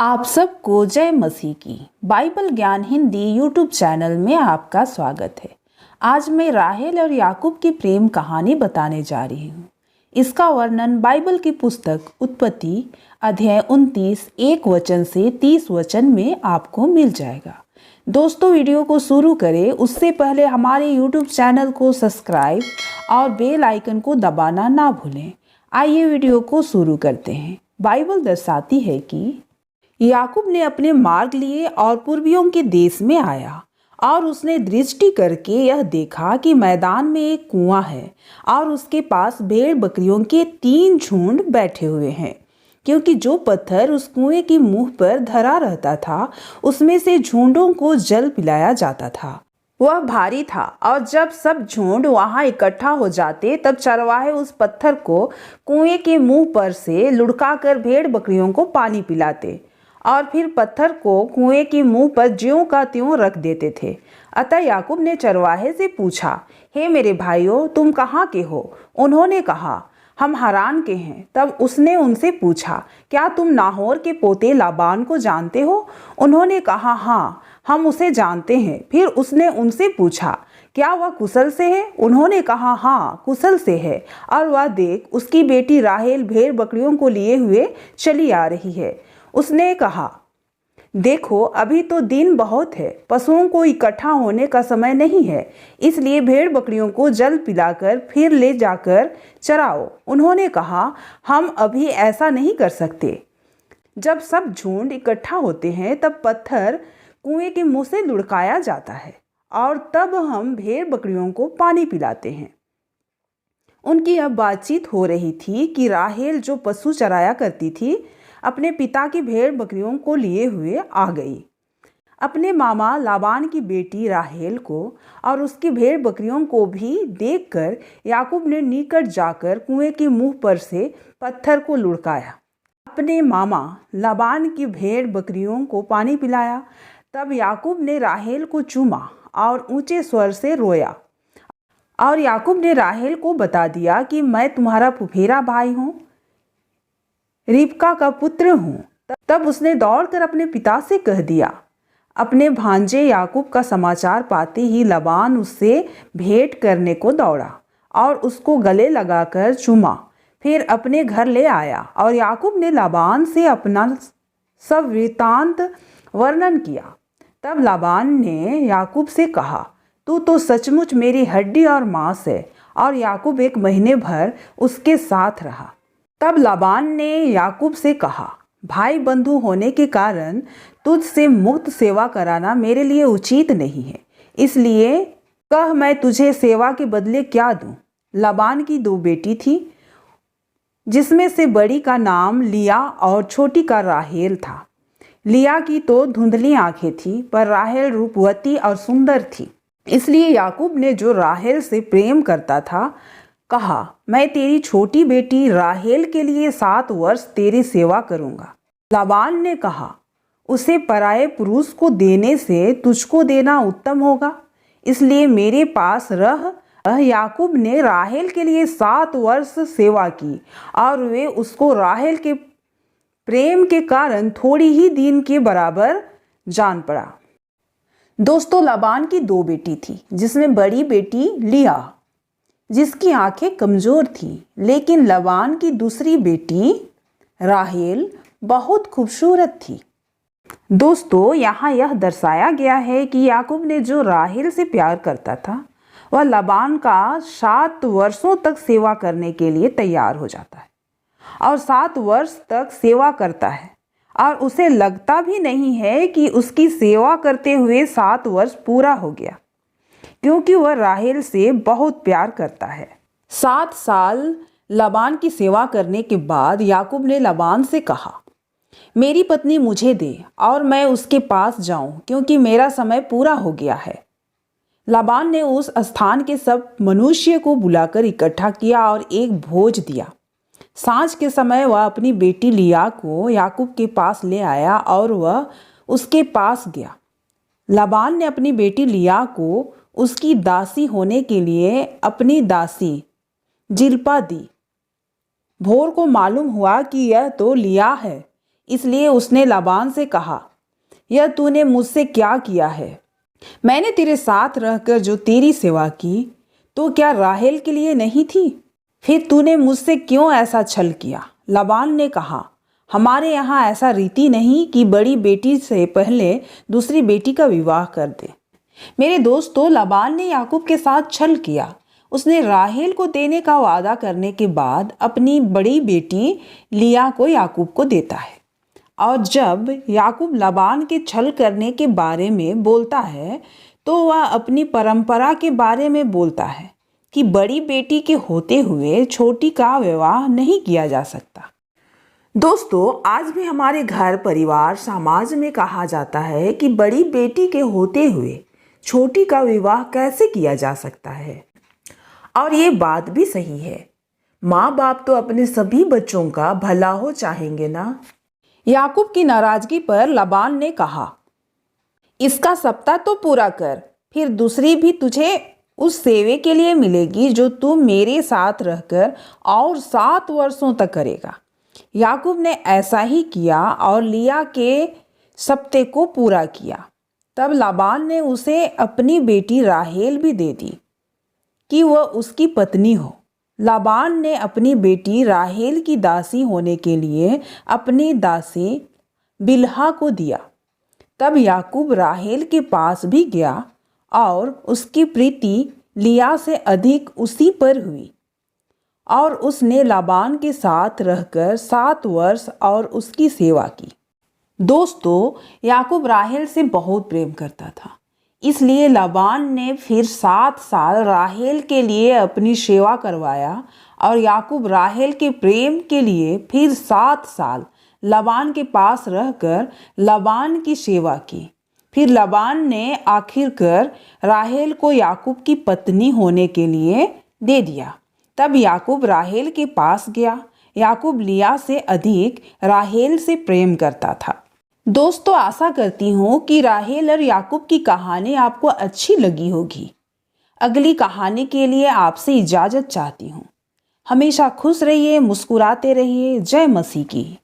आप सबको जय मसीह की बाइबल ज्ञान हिंदी यूट्यूब चैनल में आपका स्वागत है। आज मैं राहेल और याकूब की प्रेम कहानी बताने जा रही हूँ। इसका वर्णन बाइबल की पुस्तक उत्पत्ति अध्याय 29 1 वचन से 30 वचन में आपको मिल जाएगा। दोस्तों, वीडियो को शुरू करें उससे पहले हमारे यूट्यूब चैनल को सब्सक्राइब और बेल आइकन को दबाना ना भूलें। आइए वीडियो को शुरू करते हैं। बाइबल दर्शाती है कि याकूब ने अपने मार्ग लिए और पूर्वियों के देश में आया और उसने दृष्टि करके यह देखा कि मैदान में एक कुआं है और उसके पास भेड़ बकरियों के 3 झुंड बैठे हुए हैं, क्योंकि जो पत्थर उस कुएं के मुंह पर धरा रहता था उसमें से झुंडों को जल पिलाया जाता था। वह भारी था और जब सब झुंड वहां इकट्ठा हो जाते तब चरवाहे उस पत्थर को कुएं के मुंह पर से लुढ़काकर भेड़ बकरियों को पानी पिलाते और फिर पत्थर को कुएं के मुंह पर ज्यों का त्यों रख देते थे। अतः याकूब ने चरवाहे से पूछा, हे मेरे भाइयों, तुम कहाँ के हो? उन्होंने कहा, हम हारान के हैं। तब उसने उनसे पूछा, क्या तुम नाहोर के पोते लाबान को जानते हो? उन्होंने कहा, हाँ, हम उसे जानते हैं। फिर उसने उनसे पूछा, क्या वह कुशल से है? उन्होंने कहा, हाँ, कुशल से है। और वह देख, उसकी बेटी राहेल भेड़ बकरियों को लिए हुए चली आ रही है। उसने कहा, देखो, अभी तो दिन बहुत है, पशुओं को इकट्ठा होने का समय नहीं है, इसलिए भेड़ बकरियों को जल पिलाकर फिर ले जाकर चराओ। उन्होंने कहा, हम अभी ऐसा नहीं कर सकते। जब सब झुंड इकट्ठा होते हैं तब पत्थर कुएं के मुंह से लुढ़काया जाता है और तब हम भेड़ बकरियों को पानी पिलाते हैं। उनकी अब बातचीत हो रही थी कि राहेल, जो पशु चराया करती थी, अपने पिता की भेड़ बकरियों को लिए हुए आ गई। अपने मामा लाबान की बेटी राहेल को और उसकी भेड़ बकरियों को भी देखकर याकूब ने निकट जाकर कुएं के मुंह पर से पत्थर को लुढ़काया, अपने मामा लाबान की भेड़ बकरियों को पानी पिलाया। तब याकूब ने राहेल को चूमा और ऊंचे स्वर से रोया। और याकूब ने राहेल को बता दिया कि मैं तुम्हारा फुफेरा भाई हूँ, रिबका का पुत्र हूँ। तब उसने दौड़कर अपने पिता से कह दिया। अपने भांजे याकूब का समाचार पाते ही लाबान उससे भेंट करने को दौड़ा और उसको गले लगाकर चूमा, फिर अपने घर ले आया। और याकूब ने लाबान से अपना सब वृत्तांत वर्णन किया। तब लाबान ने याकूब से कहा, तू तो सचमुच मेरी हड्डी और मांस है। और याकूब 1 महीने भर उसके साथ रहा। तब लाबान ने याकूब से कहा, भाई बंधु होने के कारण तुझसे मुक्त सेवा कराना मेरे लिए उचित नहीं है, इसलिए कह, मैं तुझे सेवा के बदले क्या दूं? लाबान की 2 बेटी थी, जिसमें से बड़ी का नाम लिया और छोटी का राहेल था। लिया की तो धुंधली आंखें थी, पर राहेल रूपवती और सुंदर थी। इसलिए याकूब ने, जो राहेल से प्रेम करता था, कहा, मैं तेरी छोटी बेटी राहेल के लिए 7 वर्ष तेरी सेवा करूंगा। लाबान ने कहा, उसे पराये पुरुष को देने से तुझको देना उत्तम होगा, इसलिए मेरे पास रह। याकूब ने राहेल के लिए 7 वर्ष सेवा की और वे उसको राहेल के प्रेम के कारण थोड़ी ही दिन के बराबर जान पड़ा। दोस्तों, लाबान की 2 बेटी थी, जिसमें बड़ी बेटी लिया, जिसकी आंखें कमजोर थी, लेकिन लाबान की दूसरी बेटी राहेल बहुत खूबसूरत थी। दोस्तों, यहाँ यह दर्शाया गया है कि याकूब ने, जो राहेल से प्यार करता था, वह लाबान का 7 वर्षों तक सेवा करने के लिए तैयार हो जाता है और 7 वर्ष तक सेवा करता है और उसे लगता भी नहीं है कि उसकी सेवा करते हुए 7 वर्ष पूरा हो गया, क्योंकि वह राहेल से बहुत प्यार करता है। 7 साल लाबान की सेवा करने के बाद याकूब ने लाबान से कहा, मेरी पत्नी मुझे दे और मैं उसके पास जाऊं, क्योंकि मेरा समय पूरा हो गया है। लाबान ने उस स्थान के सब मनुष्य को बुलाकर इकट्ठा किया और एक भोज दिया। सांझ के समय वह अपनी बेटी लिया को याकूब के पास ले आया और वह उसके पास गया। लाबान ने अपनी बेटी लिया को उसकी दासी होने के लिए अपनी दासी जिल्पा दी। भोर को मालूम हुआ कि यह तो लिया है, इसलिए उसने लाबान से कहा, यह तूने मुझसे क्या किया है? मैंने तेरे साथ रहकर जो तेरी सेवा की, तो क्या राहेल के लिए नहीं थी? फिर तूने मुझसे क्यों ऐसा छल किया? लाबान ने कहा, हमारे यहाँ ऐसा रीति नहीं कि बड़ी बेटी से पहले दूसरी बेटी का विवाह कर दे। मेरे दोस्तों, लाबान ने याकूब के साथ छल किया। उसने राहेल को देने का वादा करने के बाद अपनी बड़ी बेटी लिया को याकूब को देता है। और जब याकूब लाबान के छल करने के बारे में बोलता है, तो वह अपनी परंपरा के बारे में बोलता है कि बड़ी बेटी के होते हुए छोटी का विवाह नहीं किया जा सकता। दोस्तों, आज भी हमारे घर, परिवार, समाज में कहा जाता है कि बड़ी बेटी के होते हुए छोटी का विवाह कैसे किया जा सकता है। और ये बात भी सही है। माँ बाप तो अपने सभी बच्चों का भला हो चाहेंगे ना। याकूब की नाराजगी पर लाबान ने कहा, इसका सप्ताह तो पूरा कर, फिर दूसरी भी तुझे उस सेवे के लिए मिलेगी जो तू मेरे साथ रहकर और 7 वर्षों तक करेगा। याकूब ने ऐसा ही किया और लिया के सप्ते को पूरा किया। तब लाबान ने उसे अपनी बेटी राहेल भी दे दी कि वह उसकी पत्नी हो। लाबान ने अपनी बेटी राहेल की दासी होने के लिए अपनी दासी बिल्हा को दिया। तब याकूब राहेल के पास भी गया और उसकी प्रीति लिया से अधिक उसी पर हुई, और उसने लाबान के साथ रहकर 7 वर्ष और उसकी सेवा की। दोस्तों, याकूब राहेल से बहुत प्रेम करता था, इसलिए लाबान ने फिर 7 साल राहेल के लिए अपनी सेवा करवाया और याकूब राहेल के प्रेम के लिए फिर 7 साल लाबान के पास रहकर लाबान की सेवा की। फिर लाबान ने आखिरकार राहेल को याकूब की पत्नी होने के लिए दे दिया। तब याकूब राहेल के पास गया। याकूब लिया से अधिक राहेल से प्रेम करता था। दोस्तों, आशा करती हूँ कि राहेल और याकूब की कहानी आपको अच्छी लगी होगी। अगली कहानी के लिए आपसे इजाज़त चाहती हूँ। हमेशा खुश रहिए, मुस्कुराते रहिए। जय मसीह की।